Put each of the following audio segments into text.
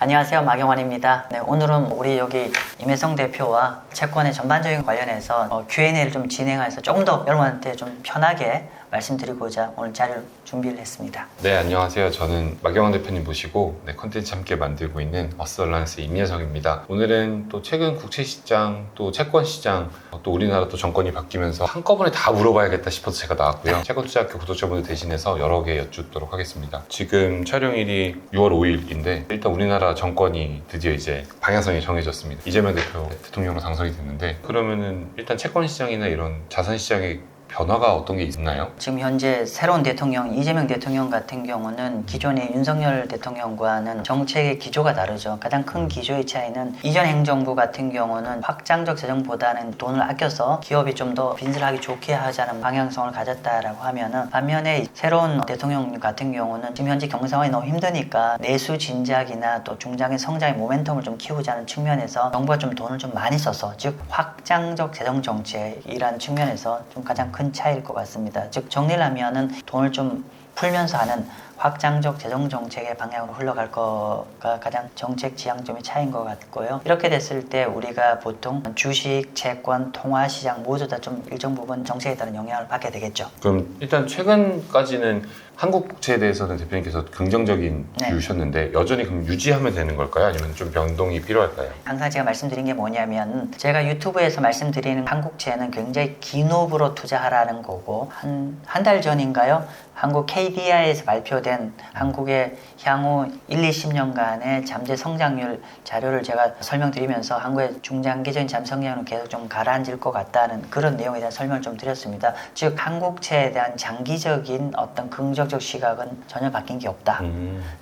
안녕하세요, 마경환입니다. 네, 오늘은 우리 여기 임혜성 대표와 채권의 전반적인 관련해서 Q&A를 좀 진행해서 조금 더 여러분한테 좀 편하게 말씀드리고자 오늘 자리를 준비를 했습니다. 네, 안녕하세요. 저는 마경환 대표님 모시고 컨텐츠 함께 만들고 있는 어스얼란스 임예성입니다. 오늘은 또 최근 국채시장, 또 채권시장, 또 우리나라 또 정권이 바뀌면서 한꺼번에 다 물어봐야겠다 싶어서 제가 나왔고요. 채권투자학교 구독자분들 대신해서 여러 개 여쭙도록 하겠습니다. 지금 촬영일이 6월 5일인데 일단 우리나라 정권이 드디어 이제 방향성이 정해졌습니다. 이재명 대표 대통령으로 당선이 됐는데, 그러면은 일단 채권시장이나 이런 자산시장의 변화가 어떤 게 있나요? 지금 현재 새로운 대통령 이재명 대통령 같은 경우는 기존의 윤석열 대통령과는 정책의 기조가 다르죠. 가장 큰 기조의 차이는 이전 행정부 같은 경우는 확장적 재정보다는 돈을 아껴서 기업이 좀 더 빚을 하기 좋게 하자는 방향성을 가졌다라고 하면은, 반면에 새로운 대통령 같은 경우는 지금 현재 경제 상황이 너무 힘드니까 내수 진작이나 또 중장기 성장의 모멘텀을 좀 키우자는 측면에서 정부가 좀 돈을 좀 많이 써서, 즉 확장적 재정 정책이라는 측면에서 좀 가장 큰 차이일 것 같습니다. 즉 정리를 하면은 돈을 좀 풀면서 하는 확장적 재정 정책의 방향으로 흘러갈 거가 가장 정책 지향점의 차이인 것 같고요. 이렇게 됐을 때 우리가 보통 주식, 채권, 통화 시장 모두 다 좀 일정 부분 정책에 따른 영향을 받게 되겠죠. 그럼 일단 최근까지는 한국 국채에 대해서는 대표님께서 긍정적인 뷰셨는데 여전히 그럼 유지하면 되는 걸까요? 아니면 좀 변동이 필요할까요? 항상 제가 말씀드린 게 뭐냐면, 제가 유튜브에서 말씀드리는 한국채는 굉장히 긴 호흡으로 투자하라는 거고, 한 달 전인가요? 한국 KDI에서 발표된 한국의 향후 1-20년간의 잠재 성장률 자료를 제가 설명드리면서 한국의 중장기적인 잠재 성장률은 계속 좀 가라앉을 것 같다는 그런 내용에 대한 설명을 좀 드렸습니다. 즉 한국채에 대한 장기적인 어떤 긍정적 시각은 전혀 바뀐 게 없다.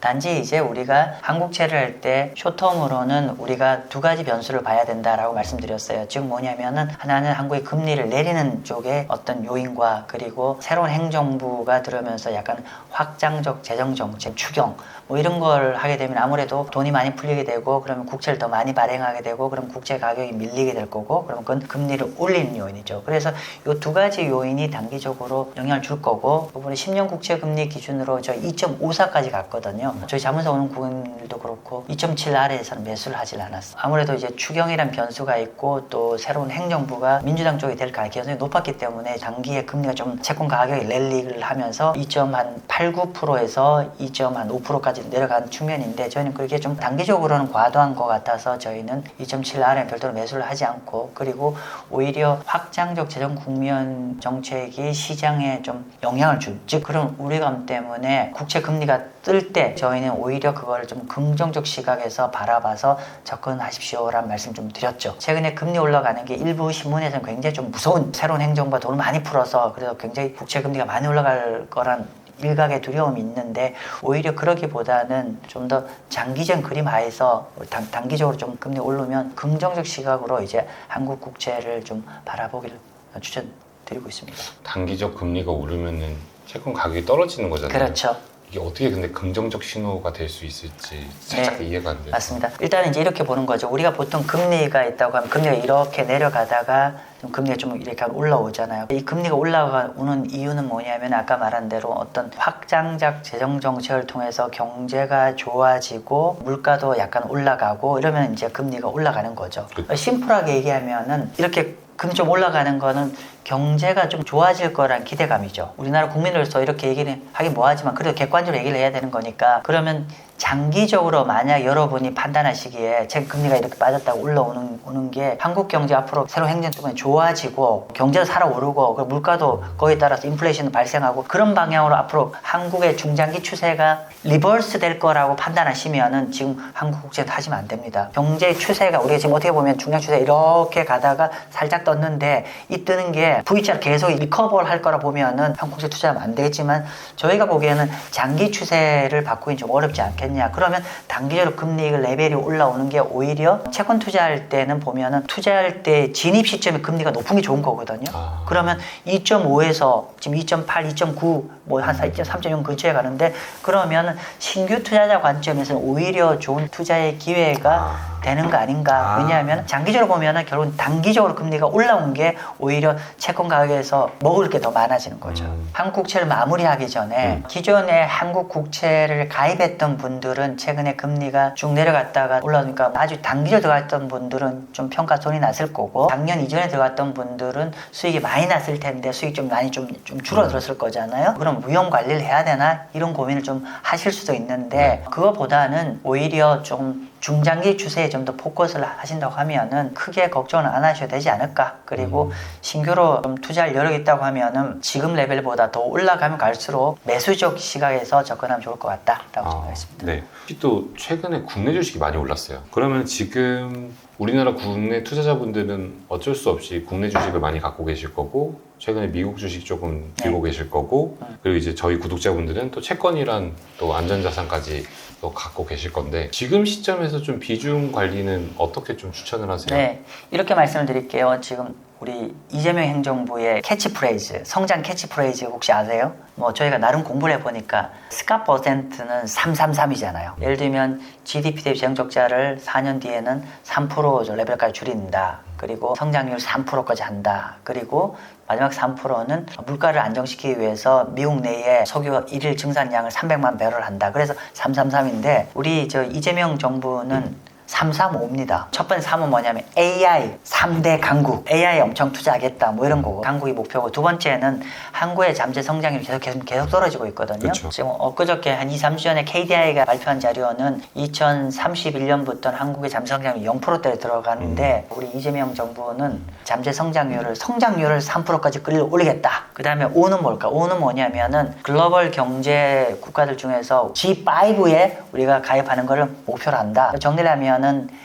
단지 이제 우리가 한국채를 할 때 쇼텀으로는 우리가 두 가지 변수를 봐야 된다라고 말씀드렸어요. 즉 뭐냐면은, 하나는 한국의 금리를 내리는 쪽의 어떤 요인과, 그리고 새로운 행정부가 들어오면서 약간 확장적 재정 정책 추경 뭐 이런 걸 하게 되면 아무래도 돈이 많이 풀리게 되고, 그러면 국채를 더 많이 발행하게 되고, 그럼 국채 가격이 밀리게 될 거고, 그러면 그건 금리를 올리는 요인이죠. 그래서 이 두 가지 요인이 단기적으로 영향을 줄 거고, 이번에 10년 국채 금리 기준으로 저 2.54까지 갔거든요. 저희 자문사 오는 고객님들도 그렇고 2.7 아래에서는 매수를 하질 않았어. 아무래도 이제 추경이란 변수가 있고, 또 새로운 행정부가 민주당 쪽이 될 가능성이 높았기 때문에 단기에 금리가 좀 채권 가격이 랠리를 하면서 2.89%에서 2.5%까지 내려간 측면인데, 저희는 그게 좀 단기적으로는 과도한 것 같아서 저희는 2.7 아래 별도로 매수를 하지 않고, 그리고 오히려 확장적 재정 국면 정책이 시장에 좀 영향을 줄, 즉 그런 우려감 때문에 국채 금리가 뜰 때 저희는 오히려 그걸 좀 긍정적 시각에서 바라봐서 접근하십시오라는 말씀 좀 드렸죠. 최근에 금리 올라가는 게 일부 신문에서는 굉장히 좀 무서운, 새로운 행정부가 돈을 많이 풀어서 그래서 굉장히 국채 금리가 많이 올라갈 거란 일각의 두려움이 있는데, 오히려 그러기보다는 좀 더 장기적 그림 하에서 단기적으로 좀 금리 오르면 긍정적 시각으로 이제 한국 국채를 좀 바라보기를 추천드리고 있습니다. 단기적 금리가 오르면은 채권 가격이 떨어지는 거잖아요. 그렇죠. 이게 어떻게 근데 긍정적 신호가 될 수 있을지 살짝 이해가 안 돼요. 맞습니다. 일단은 이제 이렇게 보는 거죠. 우리가 보통 금리가 있다고 하면 금리가 이렇게 내려가다가 좀 금리가 좀 이렇게 올라오잖아요. 이 금리가 올라오는 이유는 뭐냐면, 아까 말한 대로 어떤 확장적 재정 정책을 통해서 경제가 좋아지고 물가도 약간 올라가고 이러면 이제 금리가 올라가는 거죠. 심플하게 얘기하면은, 이렇게 금리 좀 올라가는 거는 경제가 좀 좋아질 거란 기대감이죠. 우리나라 국민으로서 이렇게 얘기는 하긴 뭐하지만 그래도 객관적으로 얘기를 해야 되는 거니까. 그러면 장기적으로 만약 여러분이 판단하시기에 제 금리가 이렇게 빠졌다고 올라오는 게 한국 경제 앞으로 새로운 행정 때문에 좋아지고 경제도 살아오르고 물가도 거기에 따라서 인플레이션도 발생하고 그런 방향으로 앞으로 한국의 중장기 추세가 리버스 될 거라고 판단하시면은 지금 한국 국채는 하시면 안 됩니다. 경제 추세가 우리가 지금 어떻게 보면 중장 추세 이렇게 가다가 살짝 떴는데, 이 뜨는 게 V자로 계속 리커버를 할 거라 보면은 한국 국채 투자하면 안 되겠지만, 저희가 보기에는 장기 추세를 바꾸긴 좀 어렵지 않겠냐. 그러면 단기적으로 금리 레벨이 올라오는 게 오히려 채권 투자할 때는 보면은 투자할 때 진입 시점에 금리가 높은 게 좋은 거거든요. 그러면 2.5에서 지금 2.8, 2.9 뭐 한 3.0 근처에 가는데, 그러면 신규 투자자 관점에서는 오히려 좋은 투자의 기회가 되는 거 아닌가. 왜냐하면 장기적으로 보면은 결국은 단기적으로 금리가 올라온 게 오히려 채권 가격에서 먹을 게 더 많아지는 거죠. 한국 국채를 마무리하기 전에 기존에 한국 국채를 가입했던 분들은 최근에 금리가 쭉 내려갔다가 올라오니까 아주 단기적으로 들어갔던 분들은 좀 평가 손이 났을 거고, 작년 이전에 들어갔던 분들은 수익이 많이 났을 텐데 수익 좀 많이 좀 줄어들었을 거잖아요. 그럼 위험 관리를 해야 되나 이런 고민을 좀 하실 수도 있는데, 그거보다는 오히려 좀 중장기 추세에 좀 더 포커스를 하신다고 하면은 크게 걱정은 안 하셔도 되지 않을까. 그리고 신규로 좀 투자할 여력이 있다고 하면은 지금 레벨보다 더 올라가면 갈수록 매수적 시각에서 접근하면 좋을 것 같다라고 생각했습니다. 네. 또 최근에 국내 주식이 많이 올랐어요. 그러면 지금 우리나라 국내 투자자분들은 어쩔 수 없이 국내 주식을 많이 갖고 계실 거고, 최근에 미국 주식 조금 들고 계실 거고, 그리고 이제 저희 구독자분들은 또 채권이란 또 안전자산까지 또 갖고 계실 건데, 지금 시점에서 좀 비중 관리는 어떻게 좀 추천을 하세요? 네, 이렇게 말씀을 드릴게요. 지금 우리 이재명 행정부의 캐치프레이즈, 성장 캐치프레이즈 혹시 아세요? 뭐 저희가 나름 공부를 해보니까 스캇 퍼센트는 333이잖아요. 예를 들면 GDP 대비 재정적자를 4년 뒤에는 3% 레벨까지 줄인다. 그리고 성장률 3%까지 한다. 그리고 마지막 3%는 물가를 안정시키기 위해서 미국 내에 석유 일일 증산량을 300만 배럴 한다. 그래서 333인데 우리 저 이재명 정부는 335입니다. 첫 번째 3은 뭐냐면 AI 3대 강국, AI 엄청 투자하겠다 뭐 이런 거고, 강국이 목표고, 두 번째는 한국의 잠재 성장률이 계속 떨어지고 있거든요. 그쵸. 지금 엊그저께 한 2, 3주 전에 KDI가 발표한 자료는 2031년부터는 한국의 잠재 성장률이 0%대에 들어가는데 우리 이재명 정부는 잠재 성장률을 3%까지 올리겠다. 그 다음에 O는 뭘까? O는 뭐냐면은 글로벌 경제 국가들 중에서 G5에 우리가 가입하는 것을 목표로 한다. 정리를 하면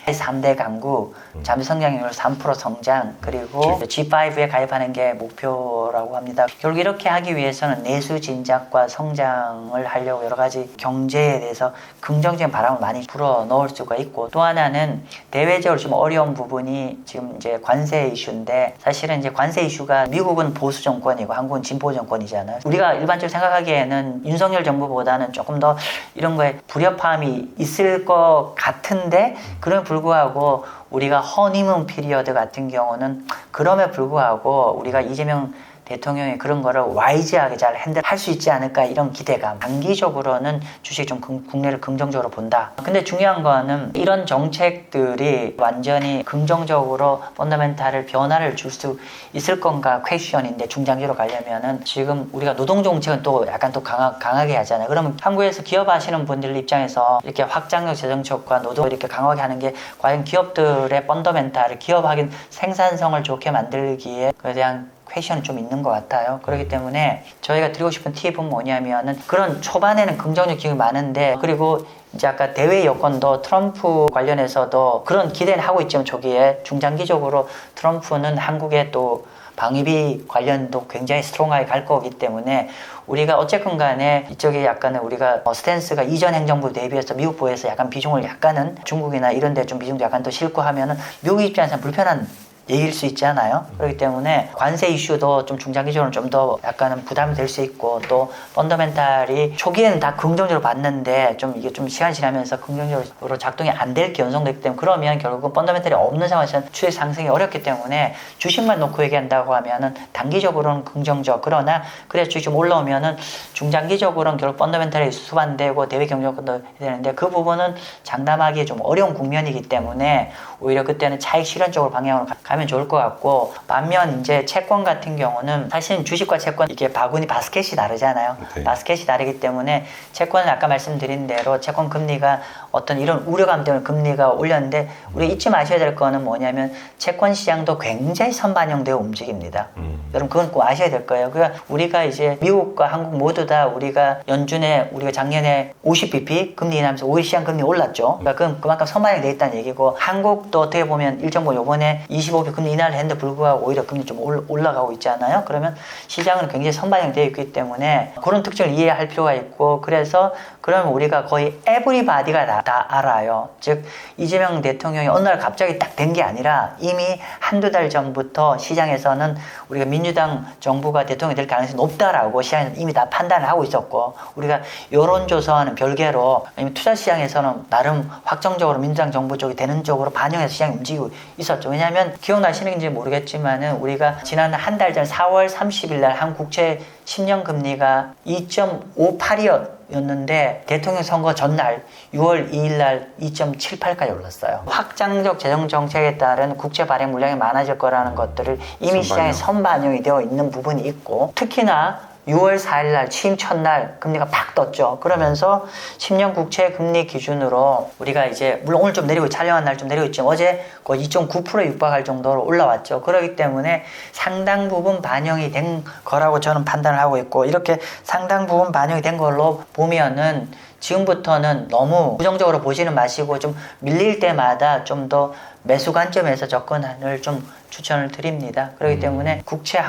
3대 강국, 잠재 성장률 3% 성장, 그리고 G5에 가입하는 게 목표라고 합니다. 결국 이렇게 하기 위해서는 내수 진작과 성장을 하려고 여러 가지 경제에 대해서 긍정적인 바람을 많이 불어 넣을 수가 있고, 또 하나는 대외적으로 좀 어려운 부분이 지금 이제 관세 이슈인데, 사실은 이제 관세 이슈가 미국은 보수 정권이고 한국은 진보 정권이잖아요. 우리가 일반적으로 생각하기에는 윤석열 정부보다는 조금 더 이런 거에 불협화음이 있을 것 같은데, 그럼에도 불구하고 우리가 허니문 피리어드 같은 경우는 그럼에도 불구하고 우리가 이재명 대통령이 그런 거를 와이즈하게 잘 핸들할 수 있지 않을까, 이런 기대감. 단기적으로는 주식 좀 국내를 긍정적으로 본다. 근데 중요한 거는 이런 정책들이 완전히 긍정적으로 펀더멘탈을 변화를 줄 수 있을 건가 퀘스천인데, 중장기로 가려면은 지금 우리가 노동 정책은 또 약간 또 강하게 하잖아요. 그러면 한국에서 기업 하시는 분들 입장에서 이렇게 확장력 재정책과 노동을 이렇게 강하게 하는 게 과연 기업들의 펀더멘탈을, 기업하긴 생산성을 좋게 만들기에 그에 대한 퀘션이 좀 있는 것 같아요. 그렇기 때문에 저희가 드리고 싶은 팁은 뭐냐면은, 그런 초반에는 긍정적 기억이 많은데, 그리고 이제 아까 대외 여건도 트럼프 관련해서도 그런 기대는 하고 있지만 초기에 중장기적으로 트럼프는 한국에 또 방위비 관련도 굉장히 스트롱하게 갈 거기 때문에 우리가 어쨌건 간에 이쪽에 약간은 우리가 스탠스가 이전 행정부 대비해서 미국부에서 약간 비중을 약간은 중국이나 이런 데 좀 비중도 약간 더 싣고 하면은 미국 입장에서는 불편한 얘기일 수 있잖아요. 그렇기 때문에 관세 이슈도 좀 중장기적으로 좀 더 약간은 부담이 될 수 있고, 또 펀더멘탈이 초기에는 다 긍정적으로 봤는데 좀 이게 좀 시간이 지나면서 긍정적으로 작동이 안 될 게 연성되기 때문에, 그러면 결국은 펀더멘탈이 없는 상황에서는 추세 상승이 어렵기 때문에 주식만 놓고 얘기한다고 하면은 단기적으로는 긍정적, 그러나 그래서 주식 좀 올라오면은 중장기적으로는 결국 펀더멘탈이 수반되고 대외 경제권도 되는데, 그 부분은 장담하기 좀 어려운 국면이기 때문에 오히려 그때는 차익 실현 쪽으로 방향으로 가면 좋을 것 같고, 반면 이제 채권 같은 경우는 사실은 주식과 채권 이게 바구니 바스켓이 다르잖아요. 네. 바스켓이 다르기 때문에 채권은 아까 말씀드린 대로 채권 금리가 어떤 이런 우려감 때문에 금리가 올렸는데, 우리 잊지 마셔야 될 거는 뭐냐면 채권 시장도 굉장히 선반영되어 움직입니다. 여러분 그건 꼭 아셔야 될 거예요. 그러니까 우리가 이제 미국과 한국 모두 다 우리가 연준에 우리가 작년에 50bp 금리 인하면서 오일 시장 금리 올랐죠. 그러니까 그건 그만큼 선반영돼 있다는 얘기고, 한국도 어떻게 보면 일정 부분 요번에 25 기업이 금리 인하를 했는데 불구하고 오히려 금리 좀 올라가고 있잖아요. 그러면 시장은 굉장히 선반영되어 있기 때문에 그런 특징을 이해할 필요가 있고, 그래서 그러면 우리가 거의 에브리바디가 다 알아요. 즉 이재명 대통령이 어느 날 갑자기 딱 된 게 아니라 이미 한두 달 전부터 시장에서는 우리가 민주당 정부가 대통령이 될 가능성이 높다라고 시장에서 이미 다 판단을 하고 있었고, 우리가 여론조사와는 별개로 투자 시장에서는 나름 확정적으로 민주당 정부 쪽이 되는 쪽으로 반영해서 시장이 움직이고 있었죠. 왜냐하면 기억나시는지 모르겠지만은 우리가 지난 한 달 전 4월 30일 날 한국 국채 10년 금리가 2.58이었는데 대통령 선거 전날 6월 2일 날 2.78까지 올랐어요. 확장적 재정 정책에 따른 국채 발행 물량이 많아질 거라는 것들을 이미 시장에 선반영이 되어 있는 부분이 있고, 특히나 6월 4일 날 취임 첫날 금리가 팍 떴죠. 그러면서 10년 국채 금리 기준으로 우리가 이제 물론 오늘 좀 내리고 촬영한 날 좀 내리고 있지만 어제 거의 2.9%에 육박할 정도로 올라왔죠. 그렇기 때문에 상당 부분 반영이 된 거라고 저는 판단을 하고 있고, 이렇게 상당 부분 반영이 된 걸로 보면은 지금부터는 너무 부정적으로 보지는 마시고 좀 밀릴 때마다 좀 더 매수 관점에서 접근을 좀 추천을 드립니다. 그렇기 때문에 국채,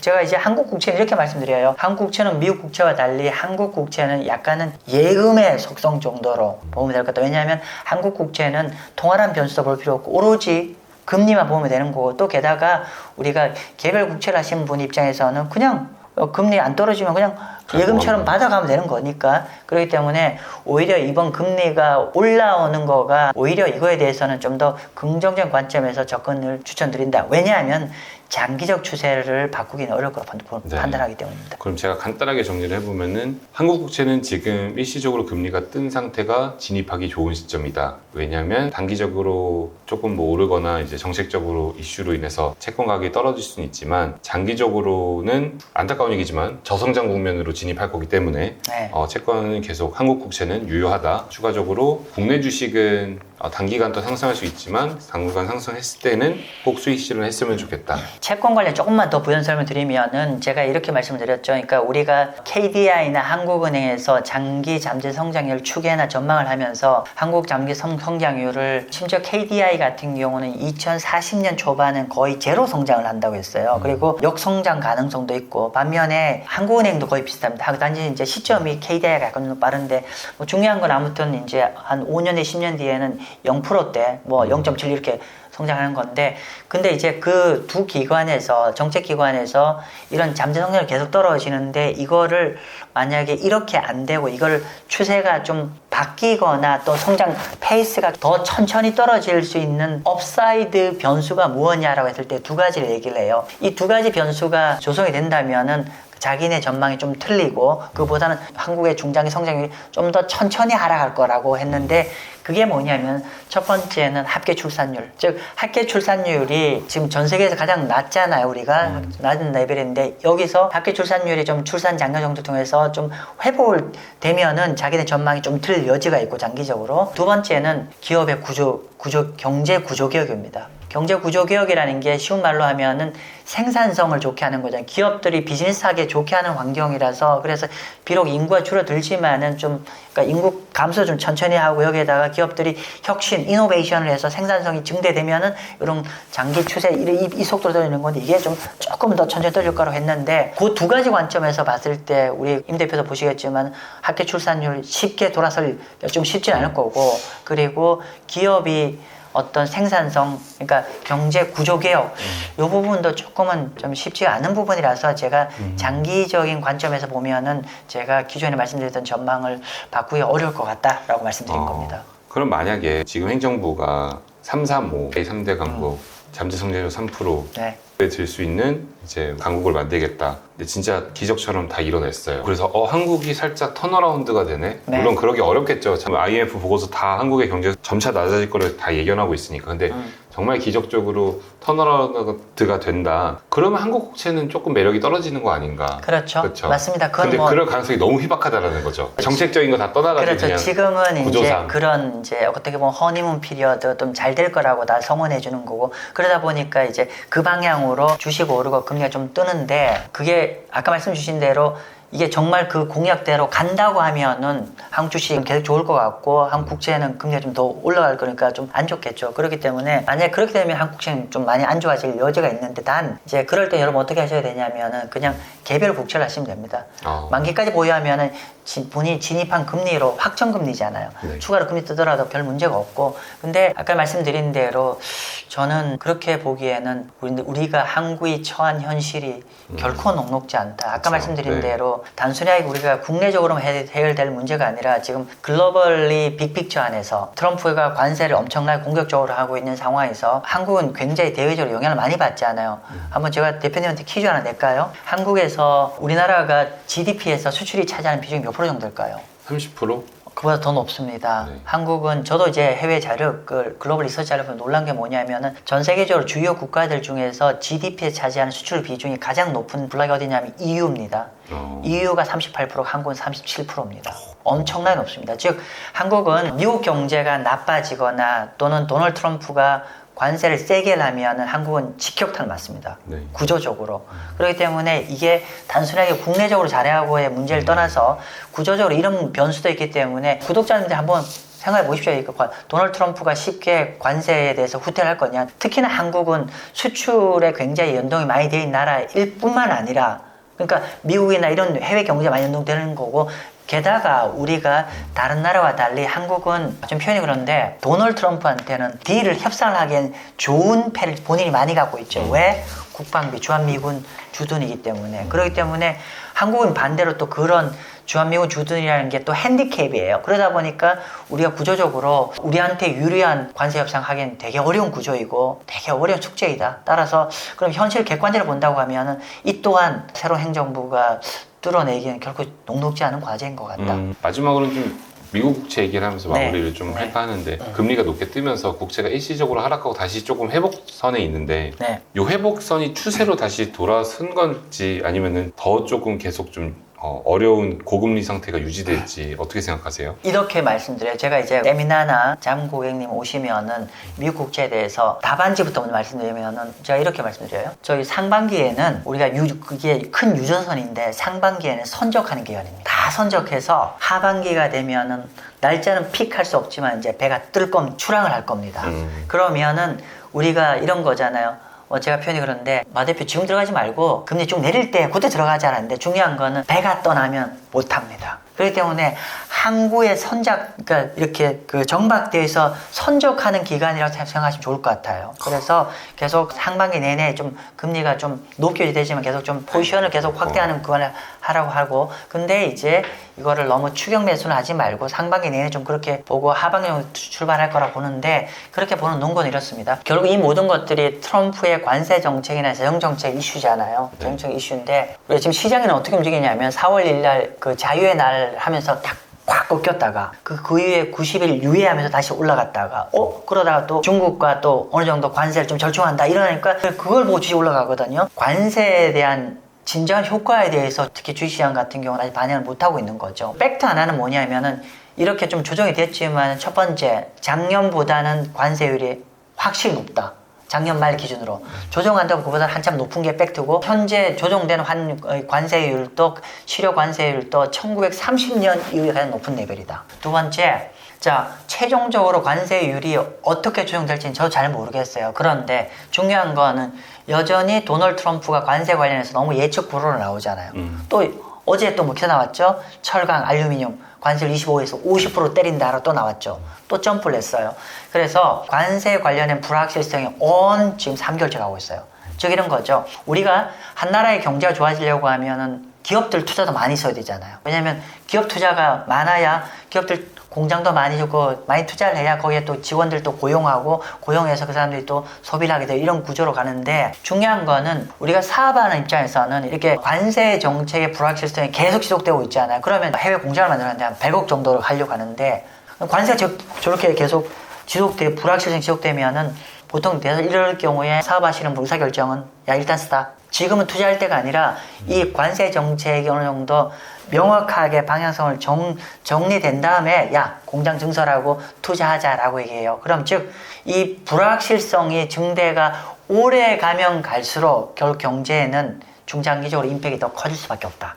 제가 이제 한국 국채는 이렇게 말씀드려요. 한국 국채는 미국 국채와 달리 한국 국채는 약간은 예금의 속성 정도로 보면 될 것 같아요. 왜냐하면 한국 국채는 통화란 변수도 볼 필요 없고 오로지 금리만 보면 되는 거고, 또 게다가 우리가 개별 국채를 하시는 분 입장에서는 그냥 금리 안 떨어지면 그냥 예금처럼 받아가면 되는 거니까. 그렇기 때문에 오히려 이번 금리가 올라오는 거가 오히려 이거에 대해서는 좀 더 긍정적인 관점에서 접근을 추천드린다. 왜냐하면 장기적 추세를 바꾸기는 어려울 거라고 판단하기 때문입니다. 그럼 제가 간단하게 정리를 해보면은 한국 국채는 지금 일시적으로 금리가 뜬 상태가 진입하기 좋은 시점이다. 왜냐하면 단기적으로 조금 뭐 오르거나 이제 정책적으로 이슈로 인해서 채권 가격이 떨어질 수는 있지만 장기적으로는 안타까운 얘기지만 저성장 국면으로 진입할 거기 때문에 네. 채권은 계속 한국 국채는 유효하다. 추가적으로 국내 주식은 단기간 더 상승할 수 있지만 당분간 상승했을 때는 꼭 수익 실현을 했으면 좋겠다. 채권 관련 조금만 더 부연 설명 드리면은 제가 이렇게 말씀드렸죠. 그러니까 우리가 KDI나 한국은행에서 장기 잠재 성장률 추계나 전망을 하면서 한국 장기 성장률을, 심지어 KDI 같은 경우는 2040년 초반은 거의 제로 성장을 한다고 했어요. 그리고 역성장 가능성도 있고, 반면에 한국은행도 거의 비슷합니다. 단지 이제 시점이 KDI가 약간 좀 빠른데, 뭐 중요한 건 아무튼 이제 한 5년에 10년 뒤에는 0%대, 뭐 0.7 이렇게 성장하는 건데, 근데 이제 그 두 기관에서, 정책 기관에서 이런 잠재 성장률이 계속 떨어지는데, 이거를 만약에 이렇게 안 되고 이걸 추세가 좀 바뀌거나 또 성장 페이스가 더 천천히 떨어질 수 있는 업사이드 변수가 무엇이냐라고 했을 때 두 가지를 얘기를 해요. 이 두 가지 변수가 조성이 된다면은 자기네 전망이 좀 틀리고, 그보다는 한국의 중장기 성장률이 좀 더 천천히 하락할 거라고 했는데, 그게 뭐냐면 첫 번째는 합계 출산율. 즉 합계 출산율이 지금 전 세계에서 가장 낮잖아요. 우리가 낮은 레벨인데, 여기서 합계 출산율이 좀 출산 장려 정도 통해서 좀 회복을 되면은 자기네 전망이 좀 틀 여지가 있고, 장기적으로. 두 번째는 기업의 경제 구조 개혁입니다. 경제 구조 개혁이라는 게 쉬운 말로 하면은 생산성을 좋게 하는 거잖아요. 기업들이 비즈니스하기 좋게 하는 환경이라서, 그래서 비록 인구가 줄어들지만은 좀, 그러니까 인구 감소 좀 천천히 하고, 여기에다가 기업들이 혁신, 이노베이션을 해서 생산성이 증대되면은 이런 장기 추세, 이 속도로 떨어지는 건데, 이게 좀 조금 더 천천히 떨어질 거라고 했는데, 그 두 가지 관점에서 봤을 때 우리 임 대표도 보시겠지만 합계 출산율 쉽게 돌아설 좀 쉽진 않을 거고, 그리고 기업이 어떤 생산성, 그러니까 경제 구조 개혁, 이 부분도 조금은 좀 쉽지가 않은 부분이라서 제가 장기적인 관점에서 보면은 제가 기존에 말씀드렸던 전망을 바꾸기 어려울 것 같다라고 말씀드린 겁니다. 그럼 만약에 지금 행정부가 335, 3대 강국, 잠재 성장률 3%, 네. 들 수 있는 이제 강국을 만들겠다. 근데 진짜 기적처럼 다 이뤄냈어요. 그래서 한국이 살짝 턴어라운드가 되네. 네. 물론 그러기 어렵겠죠. 참 IMF 보고서 다 한국의 경제 점차 낮아질 거를 다 예견하고 있으니까. 근데 정말 기적적으로 턴어라운드가 된다. 그러면 한국 국채는 조금 매력이 떨어지는 거 아닌가? 그렇죠. 그렇죠. 맞습니다. 근데 그럴 가능성이 너무 희박하다라는 거죠. 정책적인 거 다 떠나가지고 그렇죠. 그냥 지금은 구조상. 이제 그런 이제 어떻게 보면 허니문 피리어드 좀 잘 될 거라고 다 성원해 주는 거고, 그러다 보니까 이제 그 방향으로 주식 오르고 금리가 좀 뜨는데, 그게 아까 말씀 주신 대로 이게 정말 그 공약대로 간다고 하면은 한국 주식은 계속 좋을 것 같고 한국 국채는 금리가 좀 더 올라갈 거니까 좀 안 좋겠죠. 그렇기 때문에 만약에 그렇게 되면 한국 국채는 좀 많이 안 좋아질 여지가 있는데 단 이제 그럴 때 여러분 어떻게 하셔야 되냐면은 그냥 개별 국채를 하시면 됩니다. 만기까지 보유하면은 본인이 진입한 금리로 확정 금리잖아요. 네. 추가로 금리 뜨더라도 별 문제가 없고 근데 아까 말씀드린 대로 저는 그렇게 보기에는 우리가 한국이 처한 현실이 결코 녹록지 않다. 아까 그렇죠. 말씀드린 네. 대로 단순하게 우리가 국내적으로만 해결될 문제가 아니라 지금 글로벌리 빅픽처 안에서 트럼프가 관세를 엄청나게 공격적으로 하고 있는 상황에서 한국은 굉장히 대외적으로 영향을 많이 받지 않아요. 한번 제가 대표님한테 퀴즈 하나 낼까요? 한국에서 우리나라가 GDP에서 수출이 차지하는 비중이 몇 프로 정도일까요? 30%? 그보다 더 높습니다. 네. 한국은 저도 이제 해외 자료, 글로벌 리서치 자료 보면 놀란 게 뭐냐면은 전 세계적으로 주요 국가들 중에서 GDP에 차지하는 수출 비중이 가장 높은 블록이 어디냐면 EU입니다. EU가 38%, 한국은 37%입니다. 엄청나게 높습니다. 즉 한국은 미국 경제가 나빠지거나 또는 도널드 트럼프가 관세를 세게 하면 한국은 직격탄을 맞습니다. 네. 구조적으로. 그렇기 때문에 이게 단순하게 국내적으로 잘해하고의 문제를 떠나서 구조적으로 이런 변수도 있기 때문에 구독자님들 한번 생각해 보십시오. 도널드 트럼프가 쉽게 관세에 대해서 후퇴를 할 거냐. 특히나 한국은 수출에 굉장히 연동이 많이 되어 있는 나라일 뿐만 아니라 그러니까 미국이나 이런 해외 경제에 많이 연동되는 거고 게다가 우리가 다른 나라와 달리 한국은 좀 표현이 그런데 도널드 트럼프한테는 딜을 협상을 하기엔 좋은 패를 본인이 많이 갖고 있죠. 왜? 국방비, 주한미군 주둔이기 때문에. 그렇기 때문에 한국은 반대로 또 그런 주한미군 주둔이라는 게 또 핸디캡이에요. 그러다 보니까 우리가 구조적으로 우리한테 유리한 관세 협상 하기엔 되게 어려운 구조이고 되게 어려운 숙제이다. 따라서 그럼 현실 객관적으로 본다고 하면은 이 또한 새로운 행정부가 뚫어내기에는 결코 녹록지 않은 과제인 것 같다. 마지막으로는 좀 미국 국채 얘기를 하면서 네. 마무리를 좀 할까 하는데 금리가 높게 뜨면서 국채가 일시적으로 하락하고 다시 조금 회복선에 있는데 네. 이 회복선이 추세로 다시 돌아선 건지 아니면은 더 조금 계속 좀 어려운 고금리 상태가 유지될지 어떻게 생각하세요? 이렇게 말씀드려요. 제가 이제 세미나나 장 고객님 오시면은 미국 국채에 대해서 답안지부터 먼저 말씀드리면은 제가 이렇게 말씀드려요. 저희 상반기에는 우리가 그게 큰 유전선인데 상반기에는 선적하는 기간입니다. 다 선적해서 하반기가 되면은 날짜는 픽할 수 없지만 이제 배가 뜰 겁니다. 출항을 할 겁니다. 그러면은 우리가 이런 거잖아요. 제가 표현이 그런데 마 대표 지금 들어가지 말고 금리 쭉 내릴 때 그때 들어가자는데 중요한 거는 배가 떠나면 못합니다. 그렇기 때문에 항구의 선작, 그러니까 이렇게 그 정박대에서 선적하는 기간이라고 생각하시면 좋을 것 같아요. 그래서 계속 상반기 내내 좀 금리가 좀 높게 되지만 계속 좀 포지션을 계속 확대하는 그걸 하라고 하고 근데 이제 이거를 너무 추격 매수는 하지 말고 상반기 내내 좀 그렇게 보고 하반기 출발할 거라 보는데 그렇게 보는 논거는 이렇습니다. 결국 이 모든 것들이 트럼프의 관세 정책이나 재정 정책 이슈잖아요. 재정 정책 이슈인데 우리가 지금 시장에는 어떻게 움직이냐면 4월 1일 날 그 자유의 날 하면서 딱 꽉 꺾였다가 그 이후에 90일 유예하면서 다시 올라갔다가 그러다가 또 중국과 또 어느 정도 관세를 좀 절충한다 이러니까 그걸 보고 주식 올라가거든요. 관세에 대한 진정한 효과에 대해서 특히 주식시장 같은 경우는 아직 반영을 못하고 있는 거죠. 팩트 하나는 뭐냐면은 이렇게 좀 조정이 됐지만 첫 번째 작년보다는 관세율이 확실히 높다. 작년 말 기준으로 조정한다고 그보다 한참 높은 게 팩트고 현재 조정된 관세율도 실효 관세율도 1930년 이후에 가장 높은 레벨이다. 두 번째, 자 최종적으로 관세율이 어떻게 조정될지는 저도 잘 모르겠어요. 그런데 중요한 거는 여전히 도널드 트럼프가 관세 관련해서 너무 예측 불허로 나오잖아요. 또 어제 또 뭐 기사 나왔죠? 철강, 알루미늄 관세를 25에서 50% 때린다로 또 나왔죠. 또 점프를 했어요. 그래서 관세 관련된 불확실성이 지금 3개월째 가고 있어요. 즉 이런 거죠. 우리가 한 나라의 경제가 좋아지려고 하면은 기업들 투자도 많이 써야 되잖아요. 왜냐하면 기업 투자가 많아야 기업들 공장도 많이 주고 많이 투자를 해야 거기에 또 직원들도 고용하고 고용해서 그 사람들이 또 소비를 하게 되고 이런 구조로 가는데 중요한 거는 우리가 사업하는 입장에서는 이렇게 관세 정책의 불확실성이 계속 지속되고 있잖아요. 그러면 해외 공장을 만들었는데 한 100억 정도로 하려고 하는데 관세가 저렇게 계속 지속되고 불확실성이 지속되면은 보통 이럴 경우에 사업하시는 분 의사결정은 야 일단 쓰다. 지금은 투자할 때가 아니라 이 관세 정책이 어느 정도 명확하게 방향성을 정리된 다음에 야 공장 증설하고 투자하자라고 얘기해요. 그럼 즉 이 불확실성이 증대가 오래 가면 갈수록 결국 경제에는 중장기적으로 임팩이 더 커질 수밖에 없다.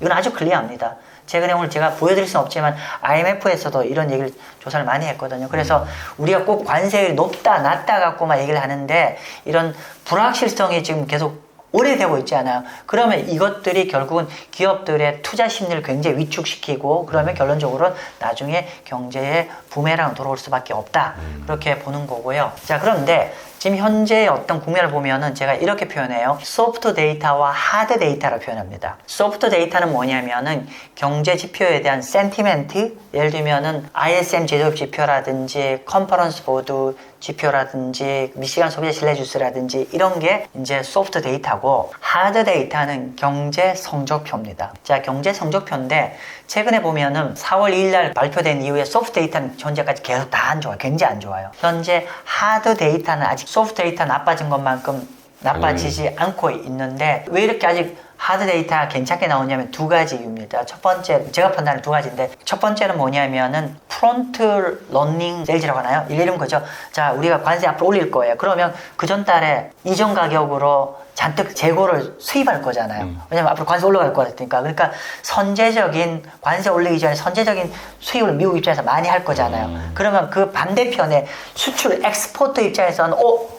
이건 아주 클리어합니다. 최근에 오늘 제가 보여드릴 수는 없지만 IMF에서도 이런 얘기를 조사를 많이 했거든요. 그래서 우리가 꼭 관세율이 높다 낮다 갖고만 얘기를 하는데 이런 불확실성이 지금 계속 오래되고 있지 않아요. 그러면 이것들이 결국은 기업들의 투자 심리를 굉장히 위축시키고 그러면 결론적으로 나중에 경제에 부메랑으로 돌아올 수밖에 없다. 그렇게 보는 거고요. 자, 그런데 지금 현재의 어떤 국면을 보면은 제가 이렇게 표현해요. 소프트 데이터와 하드 데이터로 표현합니다. 소프트 데이터는 뭐냐면은 경제 지표에 대한 센티멘트, 예를 들면은 ISM 제조업 지표라든지 컨퍼런스 보드 지표라든지 미시간 소비자 신뢰지수라든지 이런 게 이제 소프트 데이터고 하드 데이터는 경제 성적표입니다. 자, 경제 성적표인데 최근에 보면은 4월 2일 날 발표된 이후에 소프트 데이터는 현재까지 계속 다 안 좋아요. 굉장히 안 좋아요. 현재 하드 데이터는 아직 소프트 데이터 나빠진 것만큼 나빠지지 않고 있는데 왜 이렇게 아직 하드 데이터가 괜찮게 나오냐면 두 가지 이유입니다. 첫 번째, 제가 판단하는 두 가지인데 첫 번째는 뭐냐면은 프론트 러닝 세일즈라고 하나요? 이런 거죠. 자, 우리가 관세 앞으로 올릴 거예요. 그러면 그 전 달에 이전 가격으로 잔뜩 재고를 수입할 거잖아요. 왜냐면 앞으로 관세 올라갈 거니까. 그러니까 선제적인 관세 올리기 전에 선제적인 수입을 미국 입장에서 많이 할 거잖아요. 그러면 그 반대편에 수출 엑스포트 입장에서는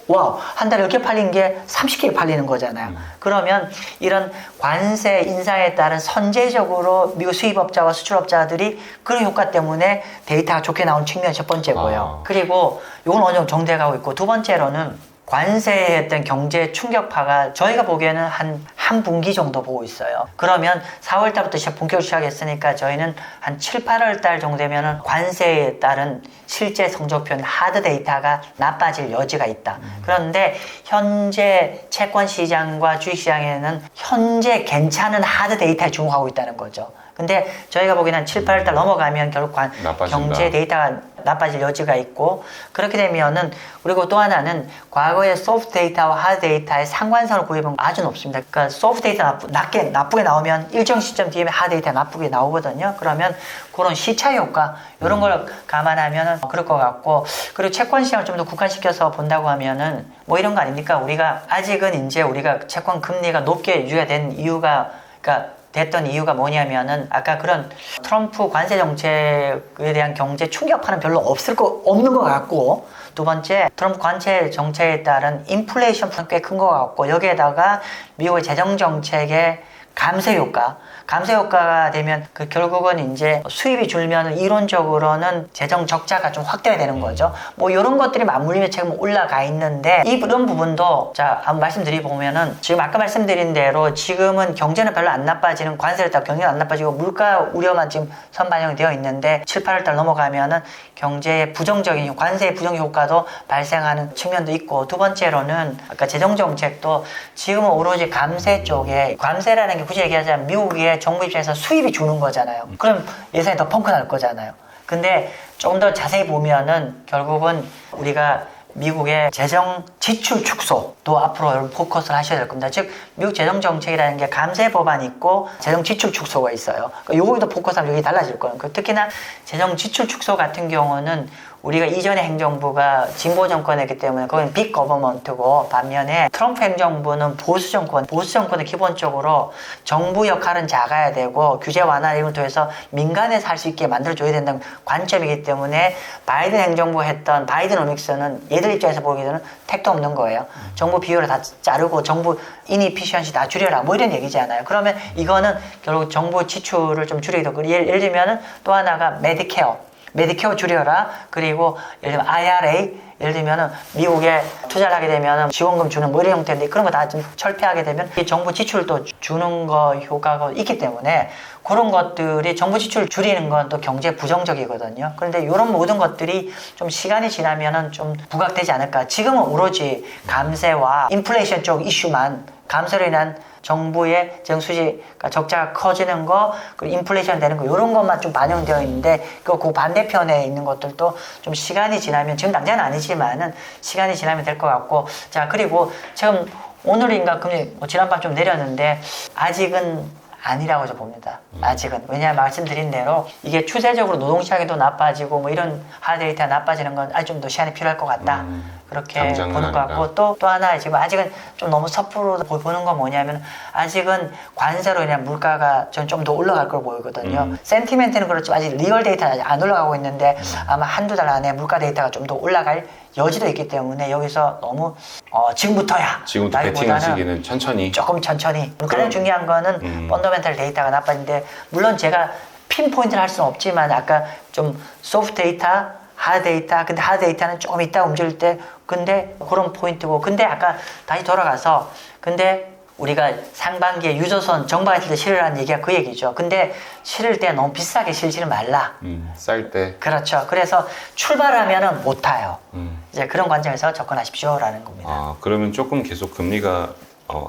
와우, 한 달에 이렇게 팔린 게 30개 팔리는 거잖아요. 그러면 이런 관세 인상에 따른 선제적으로 미국 수입업자와 수출업자들이 그런 효과 때문에 데이터가 좋게 나온 측면이 첫 번째고요. 그리고 이건 어느 정도 정대가고 있고 두 번째로는 관세에 어떤 경제 충격파가 저희가 보기에는 한 분기 정도 보고 있어요. 그러면 4월 달부터 본격적으로 시작했으니까 저희는 한 7, 8월 달 정도 되면은 관세에 따른 실제 성적표는 하드 데이터가 나빠질 여지가 있다. 그런데 현재 채권 시장과 주식 시장에는 현재 괜찮은 하드 데이터에 주목하고 있다는 거죠. 근데 저희가 보기에는 7, 8월 달 넘어가면 결국 경제 데이터가 나빠질 여지가 있고 그렇게 되면은 그리고 또 하나는 과거에 소프트 데이터와 하드 데이터의 상관성을 구해보면 아주 높습니다. 그러니까 소프트 데이터 나쁘게 나오면 일정 시점 뒤에 하드 데이터 나쁘게 나오거든요. 그러면 그런 시차 효과 이런 걸 감안하면은 그럴 것 같고 그리고 채권 시장을 좀 더 국한시켜서 본다고 하면은 뭐 이런 거 아닙니까? 우리가 아직은 이제 우리가 채권 금리가 높게 유지가 된 이유가 그러니까 됐던 이유가 뭐냐면은 아까 그런 트럼프 관세 정책에 대한 경제 충격파는 별로 없는 것 같고 두 번째 트럼프 관세 정책에 따른 인플레이션 꽤 큰 것 같고 여기에다가 미국의 재정 정책의 감세 효과가 되면 그 결국은 이제 수입이 줄면 이론적으로는 재정 적자가 좀 확대가 되는 거죠. 뭐 이런 것들이 맞물리며 지금 올라가 있는데 이런 부분도 자 한번 말씀드리보면은 지금 아까 말씀드린 대로 지금은 경제는 별로 안 나빠지는 관세를 따라 경제는 안 나빠지고 물가 우려만 지금 선반영이 되어 있는데 7, 8월 달 넘어가면은 경제의 부정적인 관세의 부정 효과도 발생하는 측면도 있고 두 번째로는 아까 재정 정책도 지금은 오로지 감세 쪽에 감세라는 게 굳이 얘기하자면 미국의 정부 입장에서 수입이 주는 거잖아요. 그럼 예산이 더 펑크 날 거잖아요. 근데 좀 더 자세히 보면은 결국은 우리가 미국의 재정 지출 축소도 앞으로 여러분 포커스를 하셔야 될 겁니다. 즉 미국 재정 정책이라는 게 감세 법안이 있고 재정 지출 축소가 있어요. 그러니까 요거도 포커스하면 여기 달라질 거예요. 특히나 재정 지출 축소 같은 경우는 우리가 이전의 행정부가 진보 정권이기 때문에 그건 빅 거버먼트고 반면에 트럼프 행정부는 보수 정권은 기본적으로 정부 역할은 작아야 되고 규제 완화 이걸 통해서 민간에서 할 수 있게 만들어줘야 된다는 관점이기 때문에 바이든 행정부 했던 바이든오믹스는 얘들 입장에서 보기에는 택도 없는 거예요. 정부 비율을 다 자르고 정부 이니피션시 다 줄여라 뭐 이런 얘기잖아요. 그러면 이거는 결국 정부 지출을 좀 줄이기도 예를 들면은 또 하나가 메디케어 줄여라. 그리고 예를 들면 IRA 예를 들면은 미국에 투자를 하게 되면 지원금 주는 뭐 이런 형태인데 그런 거 다 좀 철폐하게 되면 이 정부 지출도 주는 거 효과가 있기 때문에 그런 것들이 정부 지출 줄이는 건 또 경제 부정적이거든요. 그런데 이런 모든 것들이 좀 시간이 지나면은 좀 부각되지 않을까. 지금은 오로지 감세와 인플레이션 쪽 이슈만 감세로 인한 정부의 정수지 적자가 커지는 거 그리고 인플레이션 되는 거 이런 것만 좀 반영되어 있는데 그 반대편에 있는 것들도 좀 시간이 지나면 지금 당장은 아니지만은 시간이 지나면 될 것 같고 자 그리고 지금 오늘인가 금요일 지난밤 좀 내렸는데 아직은 아니라고 저 봅니다. 아직은. 왜냐하면 말씀드린 대로 이게 추세적으로 노동시장에도 나빠지고 뭐 이런 하드 데이터가 나빠지는 건 아직 좀 더 시간이 필요할 것 같다. 그렇게 당장은 보는 것 같고 또 하나 지금 아직은 좀 너무 섣부르 보는 건 뭐냐면 아직은 관세로 인한 물가가 전 좀 더 올라갈 걸 보이거든요. 센티멘트는 그렇지만 아직 리얼 데이터는 아직 안 올라가고 있는데 아마 한두 달 안에 물가 데이터가 좀 더 올라갈 여지도 있기 때문에 여기서 너무 지금부터야 지금부터 베팅하시기는 천천히. 조금 천천히. 가장 중요한 거는 펀더멘탈 데이터가 나빠진데 물론 제가 핀포인트를 할 수는 없지만 아까 좀 소프트 데이터, 하드 데이터, 근데 하드 데이터는 조금 이따 움직일 때 근데 그런 포인트고 근데 아까 다시 돌아가서 근데 우리가 상반기에 유조선 정방했을 때 실으라는 얘기가 그 얘기죠. 근데 실을 때 너무 비싸게 실지는 말라. 쌀 때. 그렇죠. 그래서 출발하면은 못 타요. 이제 그런 관점에서 접근하십시오라는 겁니다. 아, 그러면 조금 계속 금리가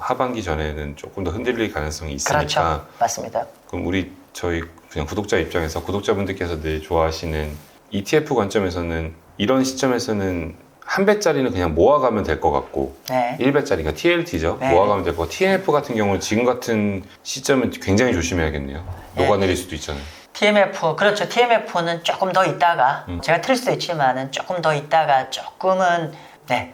하반기 전에는 조금 더 흔들릴 가능성이 있으니까. 그렇죠. 맞습니다. 그럼 저희 그냥 구독자 입장에서 구독자분들께서 늘 좋아하시는 ETF 관점에서는 이런 시점에서는 한 배짜리는 그냥 모아가면 될 것 같고 네. 1배짜리가 TLT죠. 네. 모아가면 될 것 같고 TMF 같은 경우는 지금 같은 시점은 굉장히 조심해야겠네요. 네. 녹아내릴 수도 있잖아요. TMF, 그렇죠. TMF는 조금 더 있다가 제가 틀릴 수도 있지만은 조금 더 있다가 조금은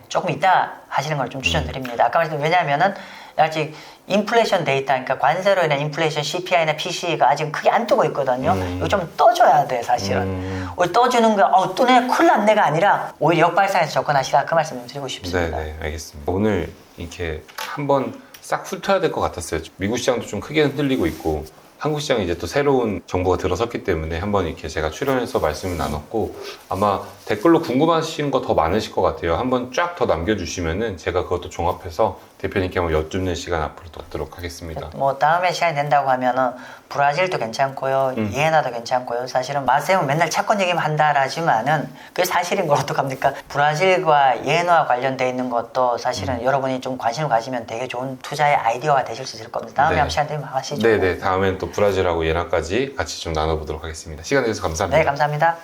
조금 있다 하시는 걸 좀 추천드립니다. 아까 말했던 왜냐하면은 아직 인플레이션 데이터, 그러니까 관세로 인한 인플레이션 CPI나 PC가 아직 크게 안 뜨고 있거든요. 이거 좀 떠줘야 돼 사실은. 오히려 떠주는 거, 뜨네, 큰일 났네가 아니라 오히려 역발상에서 접근하시라 그 말씀 좀 드리고 싶습니다. 네, 알겠습니다. 오늘 이렇게 한번 싹 훑어야 될 것 같았어요. 미국 시장도 좀 크게 흔들리고 있고 한국 시장에 이제 또 새로운 정보가 들어섰기 때문에 한번 이렇게 제가 출연해서 말씀을 나눴고 아마 댓글로 궁금하신 거 더 많으실 것 같아요. 한번 쫙 더 남겨주시면은 제가 그것도 종합해서 대표님께 한번 여쭙는 시간 앞으로 갖도록 하겠습니다. 뭐 다음에 시간이 된다고 하면은 브라질도 괜찮고요, 이에나도 괜찮고요. 사실은 마세오는 맨날 채권 얘기만 한다라지만은 그게 사실인 걸 어떡합니까? 브라질과 이에나와 관련돼 있는 것도 사실은 여러분이 좀 관심을 가지면 되게 좋은 투자의 아이디어가 되실 수 있을 겁니다. 다음에 한번 시간 되면 하시죠. 네네, 다음엔 또 브라질하고 예나까지 같이 좀 나눠보도록 하겠습니다. 시간 내주셔서 감사합니다. 네, 감사합니다.